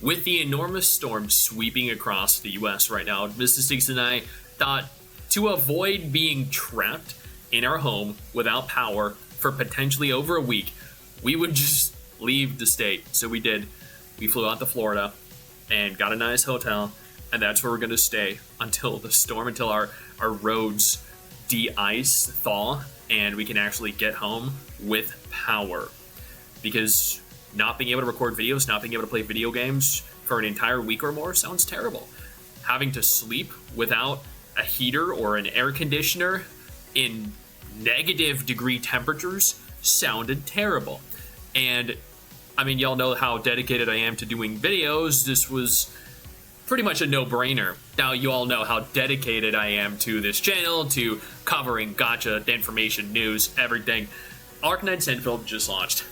With the enormous storm sweeping across the US right now, Mrs. Stix and I thought to avoid being trapped in our home without power for potentially over a week, we would just leave the state. So we did. We flew out to Florida and got a nice hotel, and that's where we're going to stay until the storm, until our roads de-ice, thaw, and we can actually get home with power. Because not being able to record videos, not being able to play video games for an entire week or more sounds terrible. Having to sleep without a heater or an air conditioner in negative degree temperatures sounded terrible. And I mean, y'all know how dedicated I am to doing videos. This was pretty much a no-brainer. Now, you all know how dedicated I am to this channel, to covering gotcha, information, news, everything. Arknights Endfield just launched.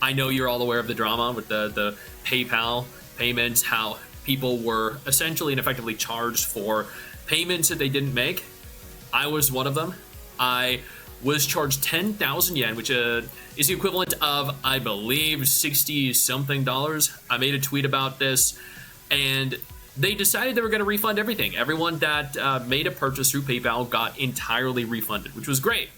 I know you're all aware of the drama with the PayPal payments, how people were essentially and effectively charged for payments that they didn't make. I was one of them. I was charged 10,000 yen, which is the equivalent of, I believe, $60-something. I made a tweet about this, and they decided they were going to refund everything. Everyone that made a purchase through PayPal got entirely refunded, which was great,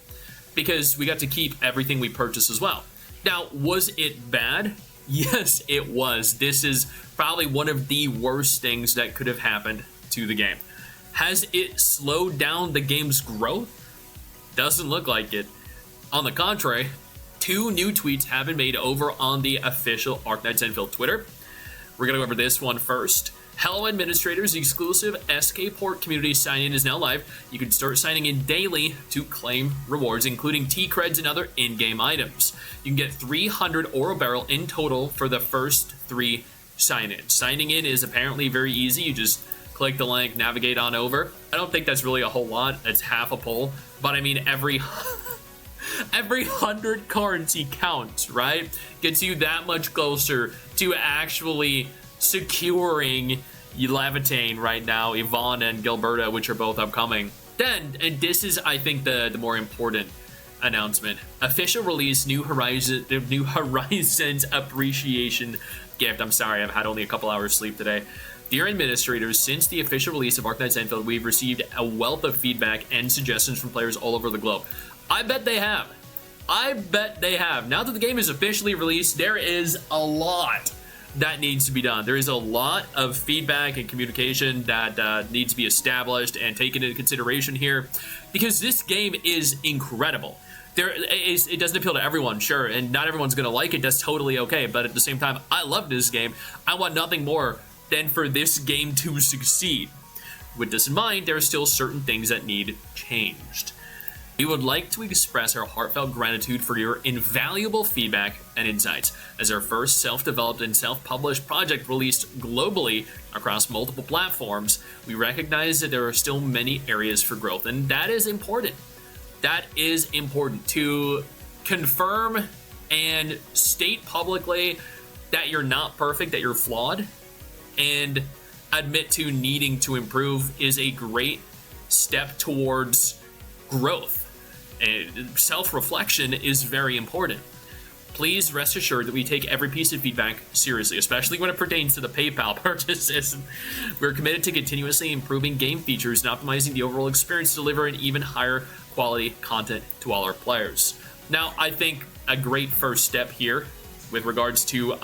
because we got to keep everything we purchased as well. Now, was it bad? Yes, it was. This is probably one of the worst things that could have happened to the game. Has it slowed down the game's growth? Doesn't look like it. On the contrary, 2 new tweets have been made over on the official Arknights Endfield Twitter. We're going to go over this one first. Hello administrators, the exclusive SK Port community sign-in is now live. You can start signing in daily to claim rewards, including T-Creds and other in-game items. You can get 300 oro barrel in total for the first 3 sign-ins. Signing in is apparently very easy. You just click the link, navigate on over. I don't think that's really a whole lot. It's half a pull. But I mean, every 100 currency counts, right? Gets you that much closer to actually securing Levitain right now, Yvonne and Gilberta, which are both upcoming. Then, and this is, I think, the more important announcement. Official release, New Horizons Appreciation Gift. I'm sorry, I've had only a couple hours sleep today. Dear administrators, since the official release of Arknights Endfield, we've received a wealth of feedback and suggestions from players all over the globe. I bet they have. I bet they have. Now that the game is officially released, there is a lot that needs to be done. There is a lot of feedback and communication that needs to be established and taken into consideration here, because this game is incredible. It doesn't appeal to everyone, sure, and not everyone's going to like it. That's totally okay, but at the same time, I love this game. I want nothing more than for this game to succeed. With this in mind, there are still certain things that need changed. We would like to express our heartfelt gratitude for your invaluable feedback and insights. As our first self-developed and self-published project released globally across multiple platforms, we recognize that there are still many areas for growth, and that is important. That is important, to confirm and state publicly that you're not perfect, that you're flawed, and admit to needing to improve is a great step towards growth. And self-reflection is very important. Please rest assured that we take every piece of feedback seriously, especially when it pertains to the PayPal purchases. We're committed to continuously improving game features and optimizing the overall experience to deliver an even higher quality content to all our players. Now, I think a great first step here with regards to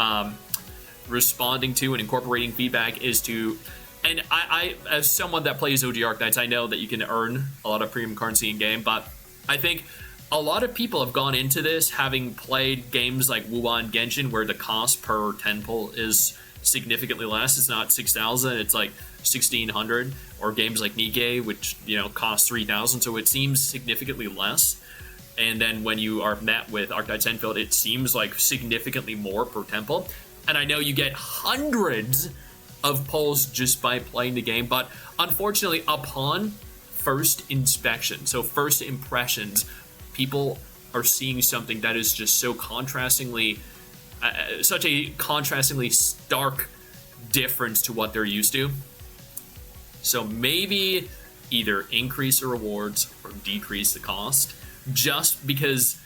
responding to and incorporating feedback is to, and I as someone that plays OG Arknights, I know that you can earn a lot of premium currency in game, but I think a lot of people have gone into this having played games like Wuwa and Genshin, where the cost per 10 pull is significantly less. It's not 6,000, it's like 1,600, or games like Nikkei, which, you know, cost 3,000, so it seems significantly less. And then when you are met with Arknights Endfield, it seems like significantly more per temple. And I know you get hundreds of pulls just by playing the game, but unfortunately, upon first inspection, so first impressions, people are seeing something that is just so contrastingly, such a contrastingly stark difference to what they're used to. So maybe either increase the rewards or decrease the cost, just because,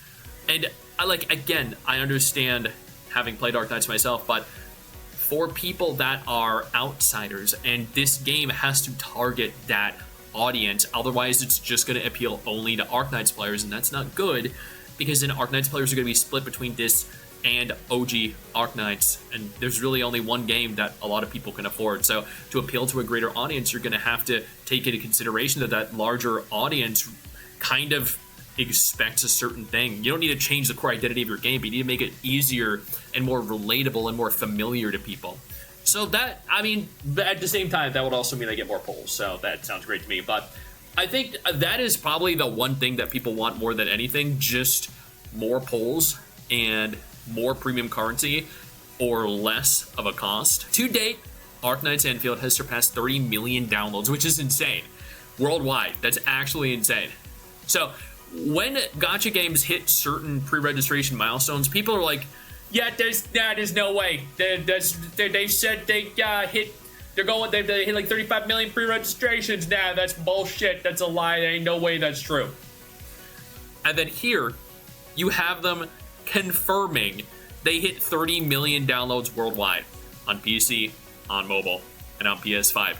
and I understand having played Arknights myself, but for people that are outsiders, and this game has to target that audience. Otherwise, it's just going to appeal only to Arknights players, and that's not good, because then Arknights players are going to be split between this and OG Arknights, and there's really only one game that a lot of people can afford. So to appeal to a greater audience, you're going to have to take into consideration that that larger audience kind of expects a certain thing. You don't need to change the core identity of your game, but you need to make it easier and more relatable and more familiar to people. So that, I mean, at the same time, that would also mean I get more polls, so that sounds great to me. But I think that is probably the one thing that people want more than anything, just more polls and more premium currency or less of a cost. To date, Arknights Endfield has surpassed 30 million downloads, which is insane. Worldwide, that's actually insane. So when gacha games hit certain pre-registration milestones, people are like, yeah, there's no way. They said they hit, they hit like 35 million pre-registrations. Nah, that's bullshit. That's a lie. There ain't no way that's true. And then here, you have them confirming they hit 30 million downloads worldwide on PC, on mobile, and on PS5.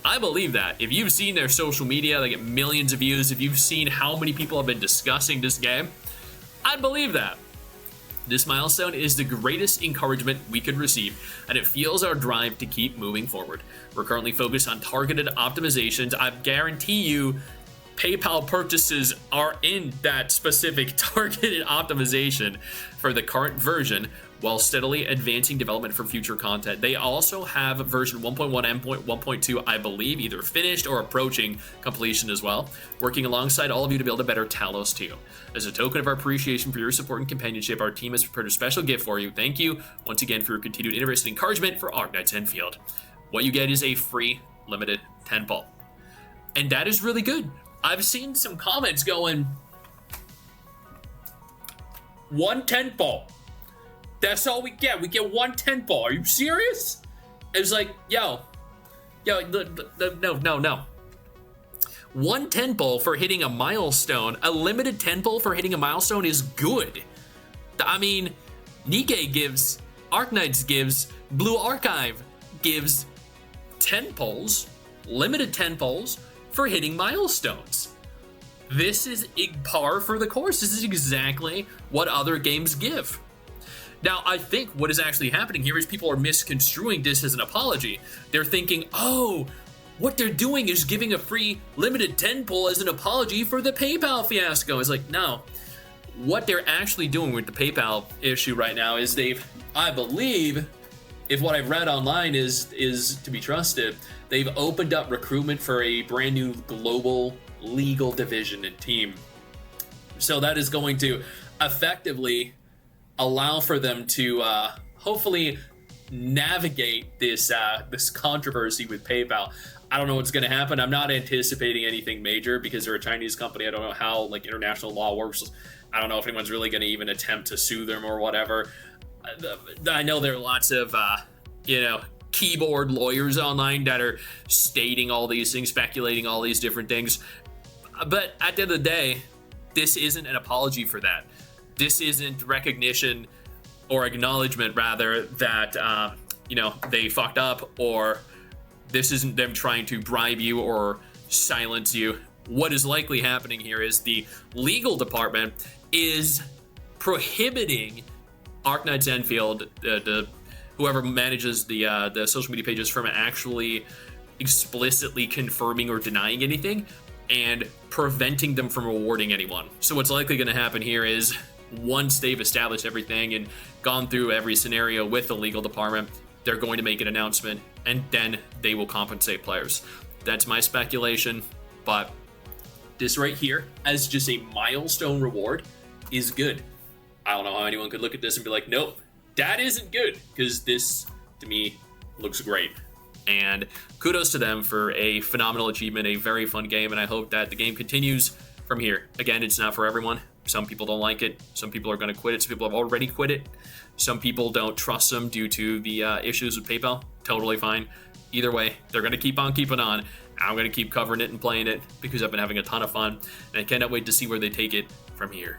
I believe that. If you've seen their social media, they get millions of views. If you've seen how many people have been discussing this game, I believe that. This milestone is the greatest encouragement we could receive, and it fuels our drive to keep moving forward. We're currently focused on targeted optimizations. I guarantee you PayPal purchases are in that specific targeted optimization for the current version, while steadily advancing development for future content. They also have version 1.1 and 1.2, I believe, either finished or approaching completion as well, working alongside all of you to build a better Talos 2. As a token of our appreciation for your support and companionship, our team has prepared a special gift for you. Thank you once again for your continued interest and encouragement for Arknights Endfield. What you get is a free limited 10 ball. And that is really good. I've seen some comments going, 1 10 ball. That's all we get. We get 1 10 ball. Are you serious? It was like, yo, no. 1 10 ball for hitting a milestone, a limited 10 ball for hitting a milestone is good. I mean, Nikkei gives, Arknights gives, Blue Archive gives 10 polls, limited 10 polls for hitting milestones. This is par for the course. This is exactly what other games give. Now, I think what is actually happening here is people are misconstruing this as an apology. They're thinking, oh, what they're doing is giving a free limited 10 pull as an apology for the PayPal fiasco. It's like, no. What they're actually doing with the PayPal issue right now is I believe, if what I've read online is to be trusted, they've opened up recruitment for a brand new global legal division and team. So that is going to effectively allow for them to hopefully navigate this controversy with PayPal. I don't know what's going to happen. I'm not anticipating anything major because they're a Chinese company. I don't know how international law works. I don't know if anyone's really going to even attempt to sue them or whatever. I know there are lots of keyboard lawyers online that are stating all these things, speculating all these different things. But at the end of the day, this isn't an apology for that. This isn't recognition or acknowledgement, rather, that, they fucked up, or this isn't them trying to bribe you or silence you. What is likely happening here is the legal department is prohibiting Arknights Endfield, whoever manages the social media pages, from actually explicitly confirming or denying anything and preventing them from rewarding anyone. So what's likely going to happen here is, once they've established everything and gone through every scenario with the legal department, they're going to make an announcement, and then they will compensate players. That's my speculation, but this right here, as just a milestone reward, is good. I don't know how anyone could look at this and be like, nope, that isn't good, because this, to me, looks great. And kudos to them for a phenomenal achievement, a very fun game, and I hope that the game continues from here. Again, it's not for everyone. Some people don't like it. Some people are going to quit it. Some people have already quit it. Some people don't trust them due to the issues with PayPal. Totally fine. Either way, they're going to keep on keeping on. I'm going to keep covering it and playing it because I've been having a ton of fun, and I cannot wait to see where they take it from here.